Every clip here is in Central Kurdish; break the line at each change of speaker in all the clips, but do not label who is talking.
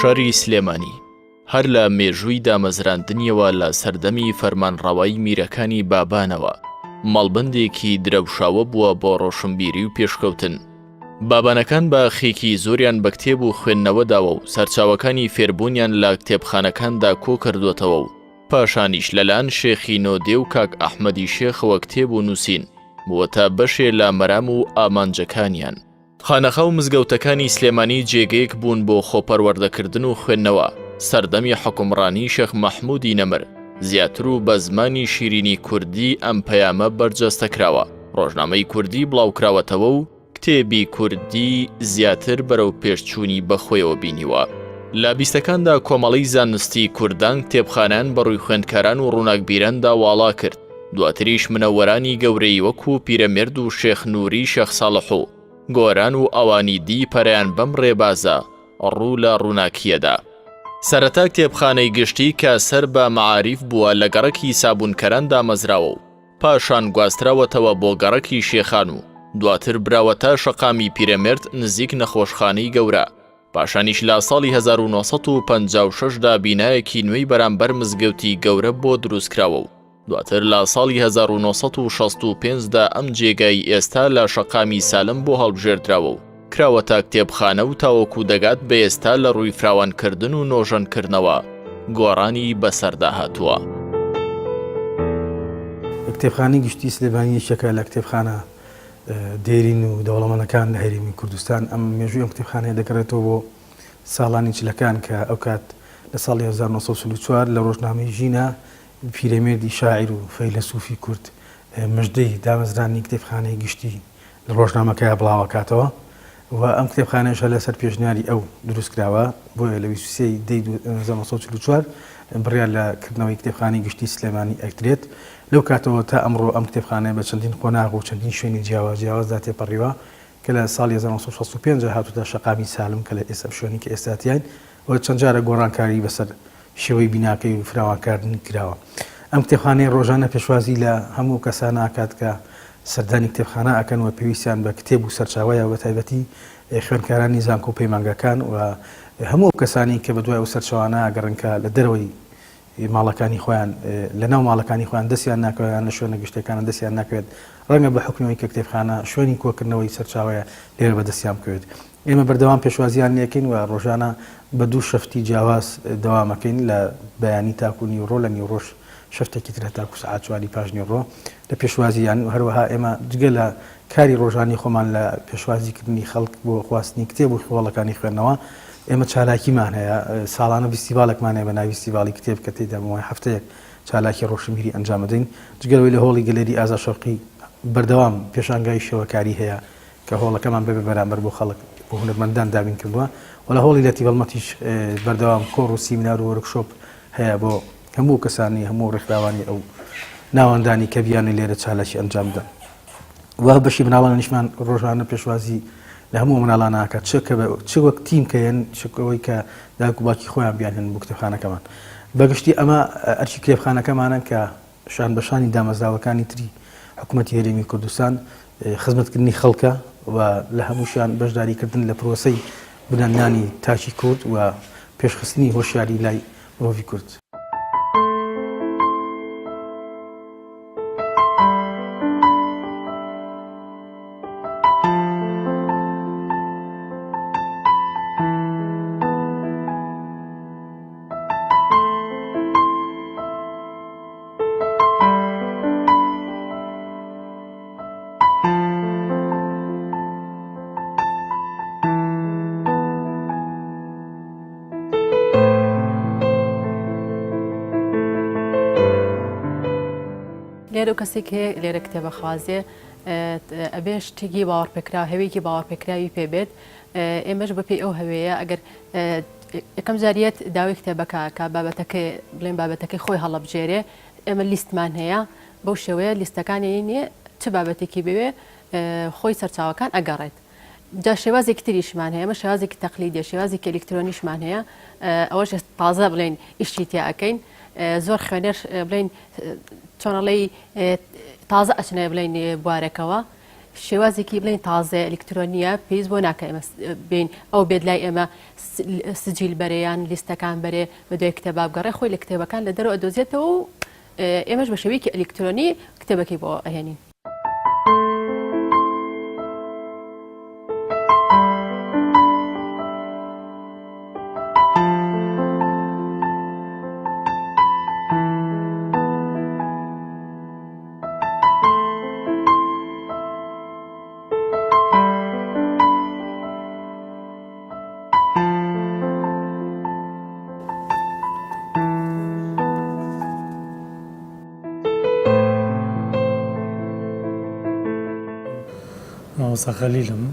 شەری سلێمانی هەر لە مێژووی دامەزراندنیەوە لە سەردەمی فەرمانڕەوایی میرەکانی بابانەوە مەڵبندێکی درەوشاوە بووە بۆ ڕۆشنبیری و پێشکەوتن. بابانەکان بە خێکی زۆریان بە کتێب و خوێندنەوەداوە و سەرچاوەکانی فێربوونیان لە کتێبخانەکاندا کۆ کردوتەوە و پاشانیش لەلایەن شێخی نۆدێ و کاک ئەحمەدی شێخەوە کتێب و نووسین بووەتە بەشێ لە مەرام و ئامانجەکانیان. خانەخە و مزگەوتەکانی سلێمانی جێگەیەک بوون بۆ خۆپەروەردەکردن و خوێندنەوە. سەردەمی حکومڕانی شێخ مەحموودی نەمر زیاتر و بە زمانی شیرینی کوردی ئەم پەیامە بەرجەستەکراوە. ڕۆژنامەی کوردی بڵاوکراوەتەوە و کتێبی کوردی زیاتر بەرەو پێشچوونی بەخۆیەوە بینیوە. لە بیستەکاندا کۆمەڵی زانستی کوردان کتێبخانیان بەڕووی خوێندکاران و ڕووناکبیراندا واڵا کرد. دواتریش منەوەرانی گەورەی وەکو پیرەمێرد و شێخ نووری شێخ ساڵح و گۆران و ئەوانی دی پەرەیان بەم ڕێبازە ڕوو لە ڕووناکیەدا. سەرەتا کتێبخانەی گشتی کە سەر بە مەعاریف بووە لە گەڕەکی سابوونکەران دامەزراوە و پاشان گواستراوەتەوە بۆ گەڕەکی شێخان و دواتر براوەتە شەقامی پیرەمێرد نزیک نەخۆشخانەی گەورە. پاشانیش لە ساڵی 1956دا بینایەکی نوێی بەرامبەر مزگەوتی گەورە بۆ دروستکراوە و دواتر لە ساڵی 1965دا ئەم جێگای ئێستا لە شەقامی سالم بۆ هەڵبژێردراوە و کراوەتە کتێبخانە و تاوەکو دەگات بە ئێستا لە ڕووی فراوانکردن و نۆژەنکردنەوە گۆڕانی بەسەردا هاتووە.
کتێبخانەی گشتی سلێمانی یەکێکە لە کتێبخانە دێرین و دەوڵەمەندەکان لە هەرێمی کوردستان. ئەم مێژووی ئەم کتێبخانەیە دەگەڕێتەوە بۆ ساڵانی چلەکان کە ئەو کات لە ساڵی 1940 لە ڕۆژنامەی ژینە پیرەمێردی شاعیر و فەیلسوفی کورد مژدەی دامەزرانی کتێبخانەی گشتی لە ڕۆژنامەکەیە بڵاوەکاتەوە و ئەم کتێبخانەیەش لەسەر پێشنیاری ئەو دروستکراوە بۆیە لە 1940 بڕیار لە کردنەوەی کتێبخانەی گشتی سلێمانی ئەکرێت. لەو کاتەوە تا ئەمڕۆ ئەم کتێبخانەیە بە چەندین قۆناغ و چەندین شوێنی جیاوازدا تێپەڕیوە کە لە ساڵی 1965 هاتووتە شەقامی سالم کە لە ئێستا شوێنی کە ئێستاتیان و چەند جارە گۆڕانکاری بەسەر شێوەی بیناکەی و فراوانکردن کراوە. ئەم کتێبخانەی ڕۆژانە پێشوازی لە هەموو کەسان ئاکات کە سەردانی کتێبخانە ئەکەن و پێویستیان بە کتێب و سەرچاوەیە و بەتایبەتی خوێندکارانی زانکۆ و پەیمانگەکان و هەموو کەسانی کە بەدوای ئەو سەرچاوانە ئەگەڕنکە لە دەرەوەی ماڵەکانی خۆیان لە ناو ماڵەکانی خۆیان دەستیان ناکەوێت لە شوێنە گشتەکانە دەستیان ناکەوێت ڕەنگە بە حکمەوەی کە کتێبخانە شوێنی کۆکردنەوەی سەرچاوەیە لێرە بەدەستیان بکەوێت. ئێمە بەردەوام پێشوازیان لێکەین و ڕۆژانە بە دوو شەفتی جیاواز دەوامەکەین لە بەیانی تاکو نیوڕۆ لە نیوڕۆژ شەفتێکی تر تاکو سەعات 4 پاش نیوڕۆ لە پێشوازیان و هەروەها ئێمە جگە لە کاری ڕۆژانی خۆمان لە پێشوازیکردنی خەڵک بۆ خواستنی کتێب و خۆڵەکانی خوێندنەوە ئێمە چالاکیمان هەیە. ساڵانە فیستیڤالێکمان هەیە بە ناوی فیستیڤالی کتێب کە تێدا ماوەی هەفتەیەک چالاکی ڕۆشنبیری ئەنجام دەدەین. جگەلەوەی لە هۆڵی گەلێری ئازا شەرقی بەردەوام پێشانگای شێوەکاری هەیە کە هۆڵەکەمان بێ بەرامبەر بۆ خەڵک بۆ هونەرمەندان دابین کردووە و لە هۆڵی لەتی بەڵمەتیش بەردەوام کۆڕ و سیمینار و وەرکشۆپ هەیە بۆ هەموو کەسانی هەموو ڕێکخراوانی ئەو ناوەندانی کە بیانی لێرە چالاکی ئەنجام بدەن. و بەشی مناڵانیشمان ڕۆژانە پێشوازی لە هەموو مناڵان ناکات چ وەک تیمکەیەن چەوەی کە داک و باکی خۆیان بیان هێن بۆ کتێبخانەکەمان. بەگشتی ئەمە ئەرکی کتێبخانەکەمانە کە شان بەشانی دامەزراوەکانی تری حکوومەتی هەرێمی کوردستان خزمەتکردنی خەڵکە و لە هەمووشیان بەشداریکردن لە پرۆسەی بنەمنانی تاچی کورد و پێشخستنی هۆشیاری لای مرۆڤی کورد.
لێرە و کەسێک هەیە لێرە کتێبە خوازێ ئەبێ شتێکی باوەڕپێکرا هەوێکی باوەڕپێکراوی پێبێت. ئێمەش بەپێی ئەو هەوەیە ئەگەر یەکەم جاریەت داوای کتێبەکە کە بابەتەکەی بڵێن بابەتەکەی خۆی هەڵەبژێرێ ئێمە لیستمان هەیە بەو شێوەیە لیستەکانی نییە چ بابەتێکی بوێ خۆی سەرچاوەکان ئەگەڕێت. جا شێوازێکی تریشمان هەیە ئەمە شێوازێکی تەقلیدیە شێوازێکی ئەلکترۆنیشمان هەیە ئەوەش تازە بڵێن ئیشتی تیا ئەەکەین زۆر خوێنەر بڵێن چۆنەڵی تازە ئەچنە بڵێن بوارێکەوە شێوازێکی بڵێن تازە ئەلکترۆنیە پێویست بۆ ناکە ئێمە بین ئەو بێت لای ئێمە سجیل بەرەیان لیستەکان بەرێ بە دوای کتێبا بگەڕێ خۆی لە کتێبەکان لە دەرەوە دۆزێتەوە و ئێمەش بە شێوەیەکی ئەلکترۆنی کتێبەکەی بۆ ئەهێنین.
مامۆستا خەلیلم،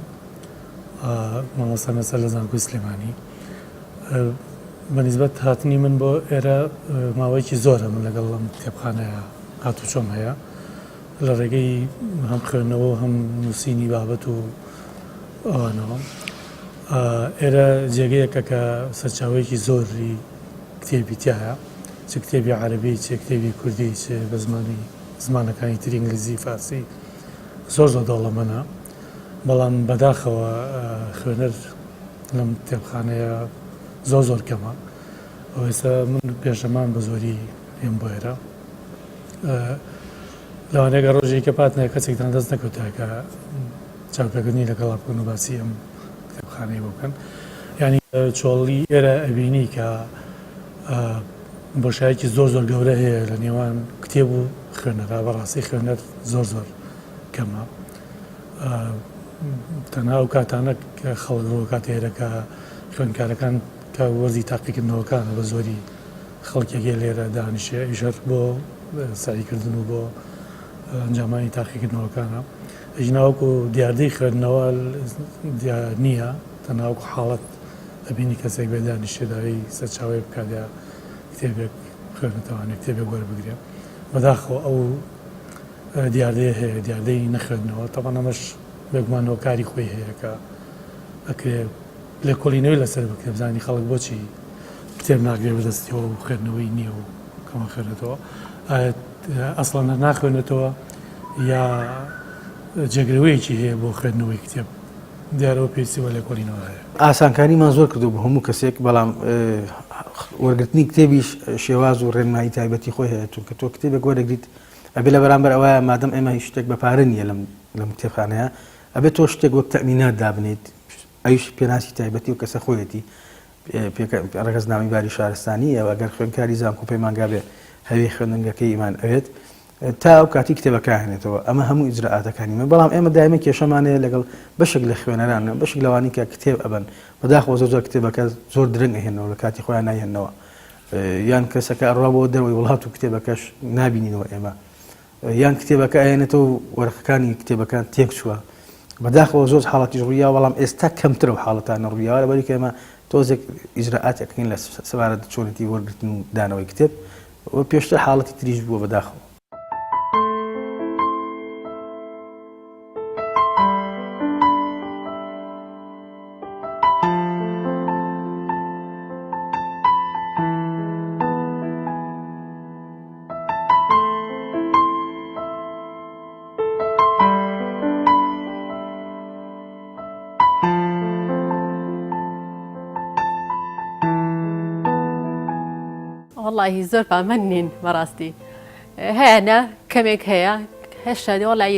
مامۆستا مەسەر لە زانکۆی سلێمانی. بەنسبەت هاتنی من بۆ ئێرە ماوەیەکی زۆرە من لەگەڵ ئەم کتێبخانەیە هاتوچۆم هەیە لە ڕێگەی هەم خوێندنەوە هەم نووسینی بابەت و ئەوانەوە. ئێرە جێگەیەکە کە سەرچاوەیەکی زۆری کتێبی تایە، چ کتێبی عەرەبی، چ کتێبی کوردی، چ بە زمانەکانی تری ئینگلیزی، فارسی زۆر دەوڵەمەندە. بەڵام بەداخەوە خوێنەر لەم کتێبخانەیە زۆر کەمە. ئێستا من پێشەمان بە زۆری هێم بۆ ئێرە. لەوانەیەگە ڕۆژێکە پاتنەیە کەسێکتان دەست نەکەوتە کە چاوپێکردنی لەگەڵا بکەن و باسی ئەم کتێبخانەی بۆ بکەن. ینی چۆڵی ئێرە ئەبینی کە بۆشایەکی زۆر گەورە هەیە لە نێوان کتێب و خوێنەرا. بەڕاستی خوێنەر زۆر کەمە. تەنها ئەو کاتانە کە خەڵک کات هێرەکە خوێندکارەکان کە وەرزی تاقیکردنەوەکانە بە زۆری خەڵکێکی لێرە دانیشێ ئیشەر بۆ ساریکردن و بۆ ئەنجامانی تاقیکردنەوەکانە. ژناوەکو دیاردەی خوێندنەوە نییە، تەناوەکو حاڵەت ئەبینی کەسێک بێ دانیشێ داوای سەرچاوی بکاتیا کتێبێک خوێنێتوانێت کتێبێک وەرە بگرێ. بەداخەوە ئەو دیاردەیە هەیە، دیاردەی نەخوێندنەوە. تەواو ئەمەش بێگومانەوە کاری خۆی هەیە کە ئەکرێ لێ کۆڵینەوەی لەسەر بکرێ بزانانی خەڵک بۆچی کتێب ناگرێ بەدەستیەوە و خوێندنەوەی نییە و کەمە خوێنێتەوە. ئەسڵەن ناخوێنێتەوە یا جێگرەوەیەکی هەیە بۆ خوێندنەوەی کتێب. دیارەوە پێویستیەوە لێ کۆڵینەوە هەیە.
ئاسانکاریمان زۆر کردو بە هەموو کەسێک، بەڵام وەرگرتنی کتێبیش شێواز و ڕێنمایی تایبەتی خۆی هەیە، چونکە تۆ کتێبێک وەرەگریت ئەبێ لە بەرامبەر ئەوەیە مادەم ئێمە هیچ شتێک بە پارە نییە لەم کتێبخانەیە، ئەبێت تۆ شتێک وەک تەمینات دابنێت، ئەویش پێناسی تایبەتی و کەسە خۆیەتی ڕێگەزنامەی باری شارستانی ئەوە ئەگەر خوێندکاری زانکۆ پەیمانگا بێ هەوێ خوێندنگەکەی ئیمان ئەوێت تا ئەو کاتی کتێبەکە هێنێتەوە. ئەمە هەموو ئیجراعاتەکانی من، بەڵام ئێمە دائیمە کێشەمانەیە لەگەڵ بەشێک لە خوێنەران، بەشێک لەوانی کە کتێب ئەبن بەداخەوە زۆر کتێبەکە زۆر درەنگ ئەهێنەوە لە کاتی خۆیان نایهێنەوە، یان کەسەکە ئەڕوا بۆ دەرەوەی وڵات و کتێبەکەش نابینینەوە ئێمە، یان کتێبەکە ئەهێنێتەوە وەرەقەکانی کتێبەکان تێک چووە. بەداخەوە زۆر حاڵەتی ڕوویە، بەڵام ئێستا کەمترە و حاڵەتانە ڕوویاوە لەبەری کە ئێمە تۆزێک ئیجراعاتێکین لە سەبارەت چۆنێتی وەرگرتن و دانەوەی کتێب و پێشتر حاڵەتی تریش بووە بەداخەوە.
والله زۆر پامەند نین بەڕاستی هەیەە کەمێک هەیە هێشتا وڵی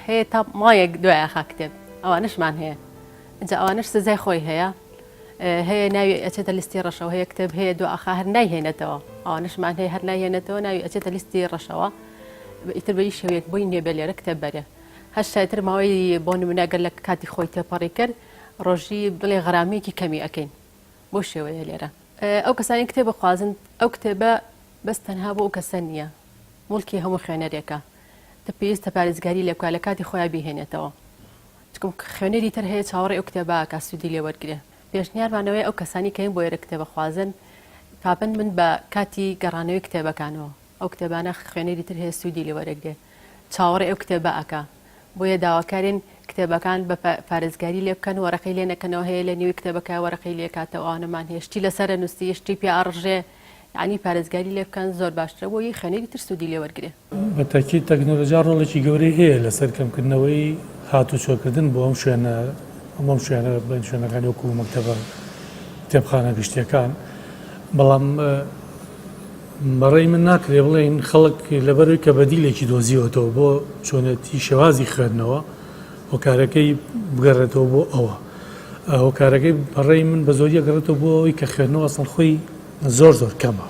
هەیە تا مایەک دوایە خا کتێب ئەوانشمان هەیە اینجا ئەوانش سزای خۆی هەیە هەیە ناوی ئەچێتە لیستی ڕەشەوە هەیە کتێب هەیە دو ئاخا هەر نایهێنێتەوە ئەوانشمان هەیە هەر نایهێنێتەوە ناوی ئەچێتە لیستی ڕەشەوە ئیتر بەی شەوێک بۆی نوێ لێرە کتێب بەرێ هەشتاتر ماوەی بۆ نمونەگەر لە کاتی خۆی تێپەڕی کرد ڕۆژی بڵێ غەرامەیەکی کەمی ئەەکەین بۆ شێوەیە لێرە ئەو کەسانی کتێبە خوازن ئەو کتێبە بەس تەنها بۆ ئەو کەسە نییە مڵکی هەموو خوێنەرێکە پێویستە پارێزگاری لێ بکات لە کاتی خۆیان بهێنێتەوە چکم خوێنەری تر هەیە چاوەڕێ ئەو کتێبە کە سوودی لێ وەرگێ پێشنیارمانەوەی ئەو کەسانی کەین بۆ ئێرە کتێبە خوازن پابند من بە کاتی گەڕانەوەی کتێبەکانەوە ئەو کتێبانە خوێنەری تر هەیە سوودی لێ وەرەگرێ چاوەڕێ ئەو کتێبە ئەکا بۆیە داواکارین کتێبەکان بە پارێزگاری لێ بکەن وەرەقەی لێ نەکەنەوە هەیە لە نێوی کتێبەکە وەرەقەی لێکاتەوە ئەوانەمان هەیە شتی لەسەر نووسی شتی پێ ئاڕژێ یعنی پارێزگاری لێ بکەن زۆر باشترە بۆ یی خوێنەری تر سوودی لێ وەرگرێ
بەتاکید تەکنۆلۆژیا ڕۆڵێکی گەورەی هەیە لەسەر کەمکردنەوەی هاتوچۆکردن بۆ ئەم شوێنە بڵێن شوێنەکانی وەکو مەکتەبە کتێبخانە گشتیەکان بەڵام بەڕێی من ناکرێ بڵێن خەڵک لەبەرەوەی کە بەدیلێکی دۆزیەوەتەوە بۆ چۆنەتی شێوازی خوێندنەوە هۆکارەکەی بگەڕێتەوە بۆ ئەوە هۆکارەکەی بەڕێی من بە زۆریە گەڕێتەوە بۆ ئەوەی کە خوێندنەوە ئەسڵ خۆی زۆر کەمە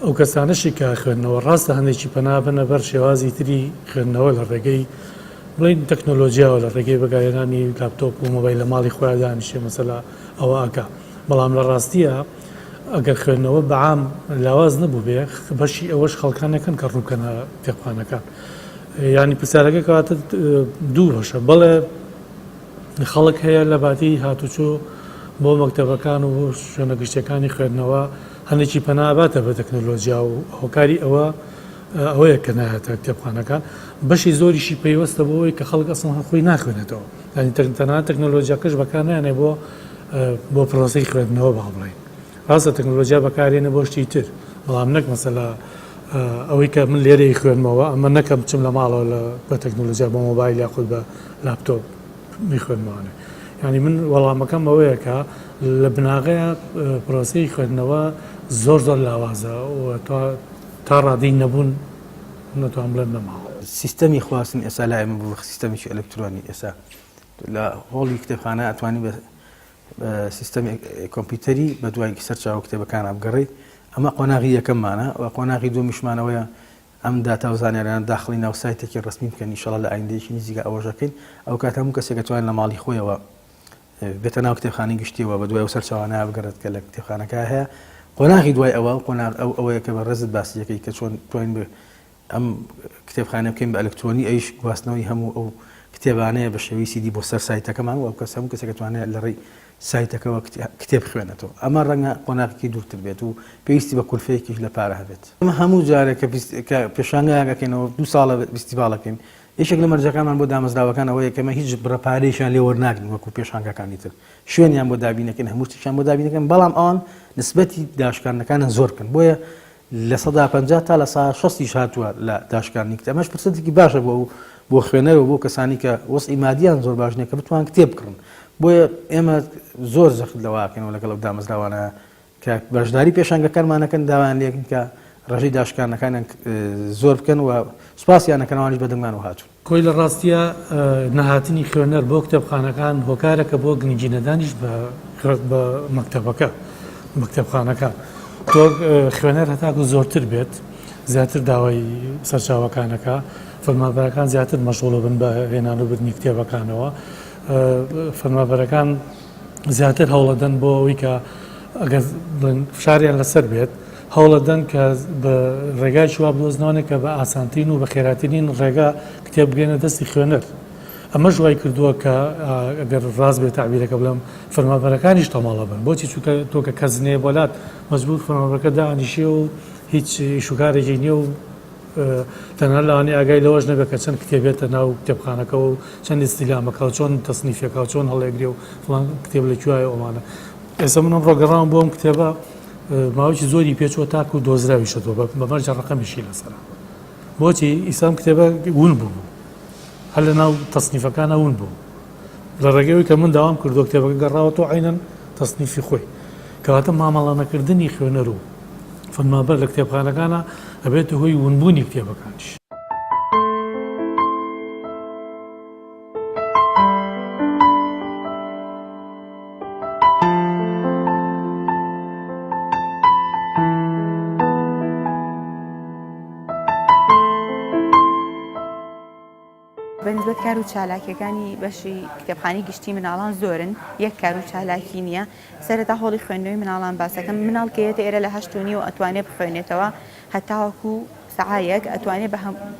ئەو کەسانەشی کە خوێندنەوە ڕاستە هەندێکی پەنابنە بەر شێوازی تری خوێندنەوە لە ڕێگەی بڵین تەکنۆلۆژیاوە لە ڕێگەی بەگایێنانی لاپتۆپ و مۆبایل لە ماڵی خۆیان دانیشێ مەسەلا ئەوە ئاکا بەڵام لە ڕاستیە ئەگەر خوێندنەوە بەعام لاواز نەبوو بێ بەشی ئەوەش خەڵکانەکەن کە ڕووکەنە کتێبخانەکان ینی پرسیارەکە کەواتە دوو بەشە بەڵێ خەڵک هەیە لە باتی هاتوچۆ بۆ مەکتەبەکان و شوێنە گشتەکانی خوێندنەوە هەندێکی پەناباتە بە تەکنۆلۆژیا و هۆکاری ئەوەیە کە نایەتە کتێبخانەکان بەشی زۆریشی پێیوەستە بۆەوەی کە خەڵک ئەسڵ خۆی ناخوێنێتەوە ینی تەنها تەکنۆلۆژیاکەش بەکارنایانێ بۆ پرۆسەی خوێندنەوە با بڵێن ڕاستە تەکنۆلۆژیا بەکارێنە بۆ شتی تر بەڵام نەک مەسەلا ئەوەی کە من لێرەی خوێنمەوە ئەمە نەکەم بچم لە ماڵەوە بە تەکنۆلۆژیا بۆ مۆبایل یا خۆت بە لاپتۆپ میخوێنمانێ ینی من وەڵامەکەم ئەوەیە کە لە بناغەیە پرۆسەی خوێندنەوە زۆر لاوازە و تا ڕادی نەبوون نەتوان بڵێن نەماوە
سیستەمی خواستن ئێستا لای من بوو سیستەمێکی ئەلکترۆنی ئێستا لە هۆڵی کتێبخانە ئەتوانی بە سیستەمی کۆمپیوتەری بە دوای سەرچاوە کتێبەکان بگەڕێیت ئەمە قۆناغی یەکەممانە و قۆناغی دومیشمانەوەیە ئەم داتا و زانیاریان داخلی ناو سایتێکی ڕسمی بکەن ئینشەڵا لە ئایندەیەکی نزیکە ئەوەژەکەین ئەو کات هەموو کەسێک دەتوانێت لە ماڵی خۆیەوە بێتە ناو کتێبخانەی گشتیەوە بە دوای سەرچاوانە بگەڕێت کە لە کتێبخانەکە هەیە قۆناغی دوای ئەوە قۆناغ ئەوەیە کە بە ڕێزت باسیەکەی کە چۆن توانین بە ئەم کتێبخانە بکەین بە ئەلکترۆنی ئەیش گواستنەوەی هەموو ئەو کتێبانەیە بە شێوەی سیدی بۆ سەر سایتەکەمان و کەس هەموو کەسێک دەتوانێت لە ڕێی سایتەکەەوە کتێب خوێنێتەوە ئەمە ڕەنگە قۆناغێکی دوورتر بێت و پێویستی بە کولفەیەکیش لە پارە هەبێت ئەمە هەموو جارێک کە پێشانگایەکەینەوە 2 ساڵە فیستیڤالەکەین یەکێک لە مەرجەکانمان بۆ دامەزراوەکان ئەوەیە کەمە هیچ بڕەپارەیشان لێ وەرناگرین وەکو پێشانگەکانی تر شوێنیان بۆ دابینەکەن هەموو شتیان بۆ دابینەکەن بەڵام ئەوان نسبەتی داشکاندنەکانە زۆر بکەن بۆیە لە 150 تا لە 60 هاتووە لە داشکاندنی کتێب ئەمەش پرسەتێکی باشە بۆ خوێنەرەوە بۆ کەسانی کە وەسعی مادیان زۆر باش نییە کە بتوان کتێب بکڕن بۆیە ئێمە زۆر زەخت لەواکەنەوە لەگەڵ ئەو دامەزراوانە کە بەشداری پێشانگەکانمانەکەن داوایان لێکن کە ڕێژەی داشکاندنەکانیان زۆر بکەن و سوپاسیانەکەنەوەنیش بەدەنگمان و هاتوون
کۆی لە ڕاستیە نەهاتنی خوێنەر بۆ کتێبخانەکان هۆکارەکە بۆ گنجینەدانیش بە مەکتەبخانەکە تۆ خوێنەر هەتاکو زۆرتر بێت زیاتر داوای سەرچاوەکانەکە فەرمانبەرەکان زیاتر مەشغوڵ بن بە هێنان و بردنی کتێبەکانەوە فەرمانبەرەکان زیاتر هەوڵەدەن بۆ ئەوەی کە ئەگەر فشاریان لەسەر بێت هەوڵەدەن کە بە ڕێگای شووا بدۆزنەوەی کە بە ئاسانترین و بە خێراترین ڕێگا کتێب بگەێنە دەستی خوێنەر ئەمە ژوای کردووە کە ئەگەر ڕاست بێت تعبیرەکە بڵێم فەرمانبەرەکانیش تەماڵە بن بۆچی چونکە تۆ کە کەزنێ بۆلات مەجبور فەرمانبەرەکە دانیشێ و هیچ شوکارێکی نییە و تەنها لەوانەیە ئاگای لەوەش نەبێت کە چەند کتێبێتە ناو کتێبخانەکە و چەند ئیستیلامەکە و چۆن تەسنیفەکە و چۆن هەڵێگرێ و فڵان کتێب لەکوایە ئەوانە ئێستا منم ڕۆگەڕام بۆ ئەم کتێبە ماوەی زۆری پێچوە تاکو و دۆزراویشەوە بەمەرجە ڕقەمیشی لەسەرە بۆچی ئیسام کتێبە ون بوو هەر لە ناو تەسنیفەکانە ون بوو لە ڕێگەوەی کە من داوام کردو کتێبەکە گەڕاوەتەوە عینەن تەسنیفی خۆی کەواتە مامەڵانەکردنی خوێنەر و فەرمانبەر لە کتێبخانەکانە ئەبێت هۆی ونبوونی کتێبەکانیش
بەنسبەت کار و چالاکیەکانی بەشی کتێبخانەی گشتی مناڵان زۆرن یەک کار و چالاکی نییە سەرەتا هۆڵی خوێندنەوەی مناڵان باسەکەم مناڵکەیەتە ئێرە لە 8:30 و ئەتوانێت بخوێنێتەوە هەتاوەکو سەعایەک ئەتوانێت بە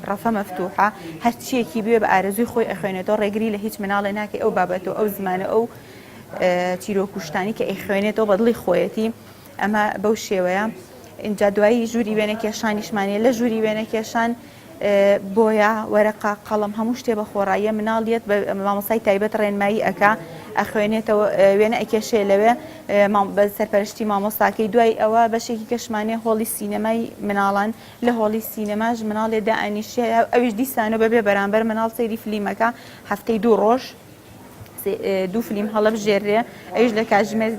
ڕەفە مەفتوحە هەر چیەکی بێ بە ئارەزوی خۆی ئەخوێنێتەوە ڕێگری لە هیچ مناڵێ ناکەی ئەو بابەتەوە ئەو زمانە ئەو چیرۆکوشتانی کە ئەیخوێنێتەوە بە دڵی خۆیەتی ئەمە بەو شێوەیە اینجا دوایی ژووری وێنە کێشانیشمانێ لە ژووری وێنە کێشان بۆیە وەرەقا قەڵم هەموو شتێ بە خۆڕاییە مناڵیت بە مامۆسای تایبەت ڕێنمایی ئەکا ئەخوێنێتەوە وێنە ئەکێشێ لەوێ بە سەرپەرشتی مامۆستاکەی دوای ئەوە بەشێکی کەشمانێ هۆڵی سینەمای مناڵان لە هۆڵی سینەماش مناڵێدا ئەنیشە ئەویش دیسانە بەبێ بەرامبەر مناڵ سەیری فلیمەکە هەفتەی 2 ڕۆژ 2 فلیم هەڵەبژێرێ ئەویش لە کاتژمێر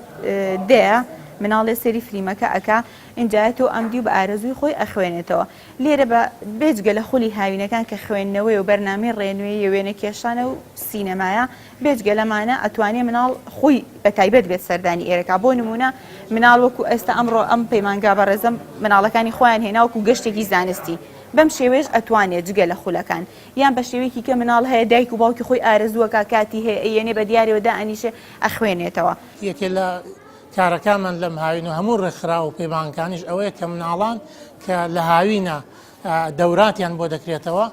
دەیە مناڵێ سەری فلیمەکە ئەکا ئینجایەتەوە ئەمدی و بە ئارەزوی خۆی ئەخوێنێتەوە لێرە بە بێجگە لە خولی هاوینەکان کە خوێندنەوەی و بەرنامەی ڕێنوێی وێنە کێشانە و سینەمایە بێجگە لەمانە ئەتوانێت مناڵ خۆی بە تایبەت بێت سەردانی ئێرەکە بۆ نمونە مناڵ وەکو ئێستا ئەمڕۆ ئەم پەیمانگا بەڕێزم مناڵەکانی خۆیان هێنا وەکو گەشتێکی زانستی بەم شێوێژ ئەتوانێت جگە لە خولەکان یان بە شێوەیەکی کە مناڵ هەیە دایک و باوکی خۆی ئارەزووەکە کاتی هەیە ئەیێنێ بە دیارەوەدا ئەنیشە ئەخوێنێتەوە
یەکێ لە کارەکانمان لەم هاوین و هەموو ڕێکخرا و پەیمانکانیش ئەوەیە کە مناڵان کە لە هاوینە دەوراتیان بۆ دەکرێتەوە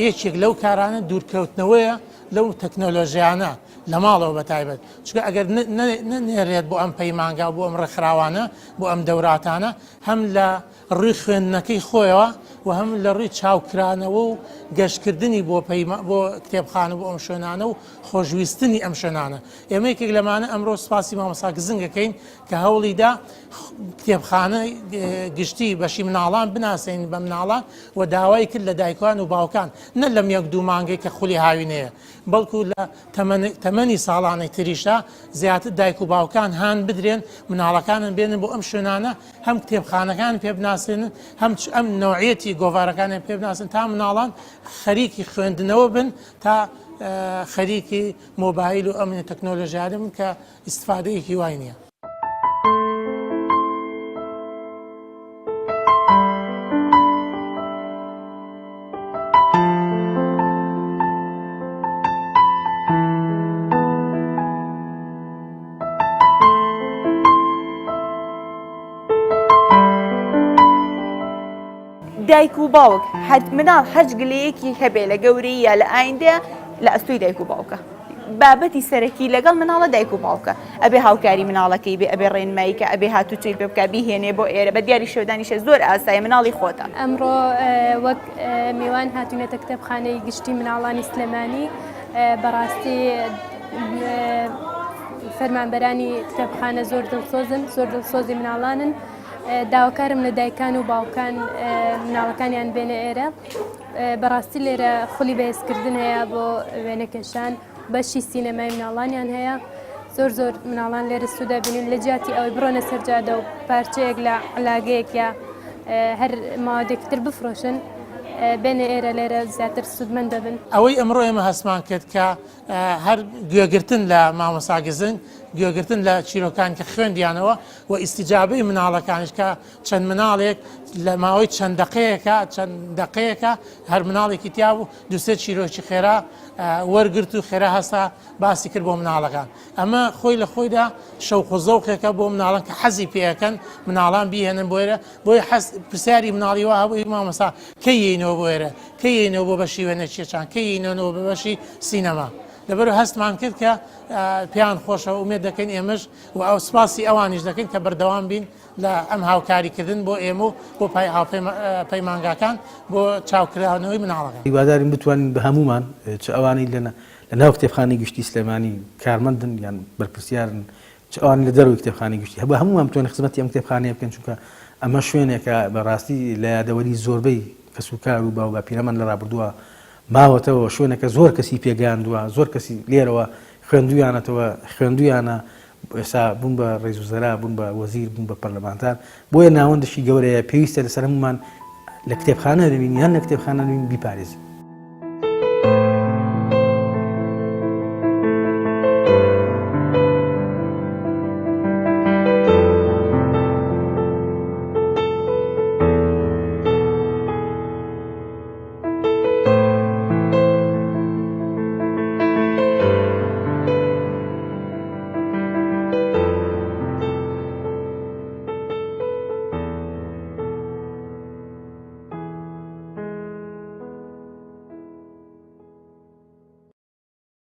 یەکێک لەو کارانە دوورکەوتنەوەیە لەو تەکنۆلۆژیانە لە ماڵەوە بەتایبەت چکە ئەگەر نێرێت بۆ ئەم پەیمانگا بۆ ئەم ڕێکخراوانە بۆ ئەم دەوراتانە هەم لە ڕووی خوێندنەکەی خۆیەوە و هەم لە ڕووی چاوکرانەوە و گەشتکردنی بۆ کتێبخانە بۆ ئەم شوێنانە و خۆشویستنی ئەم شوێنانە ئێمە یەکێک لەمانە ئەمڕۆ سپاسی مامۆستا گزنگەکەین کە هەوڵیدا کتێبخانە گشتی بەشی مناڵان بناسێن بە مناڵان و داوای کرد لە دایکان و باوکان نە لەم یەک دوو مانگەی کە خولی هاوینەیە بەڵکو لە تەمەنی ساڵانەی تریشا زیاتر دایک و باوکان هان بدرێن مناڵەکانن بێنن بۆ ئەم شوێنانە هەم کتێبخانەکان پێ بناسێنن هەم ئەم نوعەتی گۆڤارەکانیان پێ بناسن تا مناڵان خەریکی خوێندنەوە بن تا خەریکی مۆبایل و ئەمنی تەکنۆلۆژیانە بن کە ئیستفادەیەکی وای نییە.
دایک و باوک مناڵ هەرچ گلەیەکی هەبێ لە گەورەی یا لە ئایندە لە ئەستۆی دایک و باوکە بابەتی سەرەکی لەگەڵ مناڵە دایک و باوکە ئەبێ هاوکاری مناڵەکەی بێ ئەبێ ڕێنماییکە ئەبێ هاتوچەی پێ بکە بیهێنێ بۆ ئێرە بە دیاری شێودانیشە زۆر ئاسایە مناڵی خۆتە
ئەمڕۆ وەک میوان هاتوونێتە کتێبخانەی گشتی مناڵانی سلێمانی بەڕاستی فەرمانبەرانی کتێبخانە زۆر دڵسۆزن زۆر دڵسۆزی مناڵانن داواکارم لە دایکان و باوکان مناڵەکانیان بێنە ئێرە بەڕاستی لێرە خولی بەهێزکردن هەیە بۆ وێنەکەشان بەشی سینەمای مناڵانیان هەیە زۆر مناڵان لێرە سوودە بینین لە جیاتی ئەوەی بڕۆنە سەرجادە و پارچەیەک لە علاگەیەک یا هەر ماوەدێکی تر بفرۆشن بێنە ئێرە لێرە زیاتر سوودمەند دەبن.
ئەوەی ئەمڕۆ ئێمە هەسمان کرد کە هەر گوێگرتن لە مامۆستا گزنگ گوێگرتن لە چیرۆکان کە خوێندیانەوە و ئیسیجابەی مناڵەکانش کە چەند مناڵێک لە ماوەی چەند دقەیەکە هەر مناڵێکی تیا بوو دوسێ چیرۆکی خێرا وەرگرت و خێرا هەستا باسی کرد بۆ مناڵەکان ئەمە خۆی لە خۆیدا شەوق و زەوقێکە بۆ مناڵان کە حەزی پێەکەن مناڵان بیهێنن بۆێرە بۆی پرسیاری مناڵی وا هەبووی مامۆستا کەیینەوە بۆ ئێرە کەیینەوە بۆ بەشی وێنەچێچان کەیینەوە بە بەشی سینەما لەبەر هەستمان کرد کە پێیان خۆشە ومێ دەکەین ئێمەش و ئەو سپاسی ئەوانیش دەکەین کە بەردەوام بین لە ئەم هاوکاریکردن بۆ ئێمە و بۆ پەیمانگاکان بۆ چاوکراونەوەی مناڵەکان
هیوادارین بتوانین بە هەمومان چ ئەوانەی لە ناو کتێبخانەی گشتی سلێمانی کارمەندن یان بەرپرسیارن چ ئەوانی لە دەروی کتێبخانەی گشتی هەبوو هەمومان بتوانین خزمەتی ئەم کتێبخانەیە بکەن چونکە ئەمە شوێنێکە بەڕاستی لە یادەوەری زۆربەی کەسوکار و باو بە پیرەمەند لە ڕابردووە ماوەتەوە شوێنەکە زۆر کەسی پێگەاندووە زۆر کەسی لێرەوە خوێندویانە ئێستا بوون بە ڕێزوزەرا بوون بە وەزیر بوون بە پەرلەمانتار بۆیە ناوەندشی گەورەیە پێویستە لەسەر هەمومان لە کتێبخانە دەبین یان لە کتێبخانە دەبین بیپارێزین.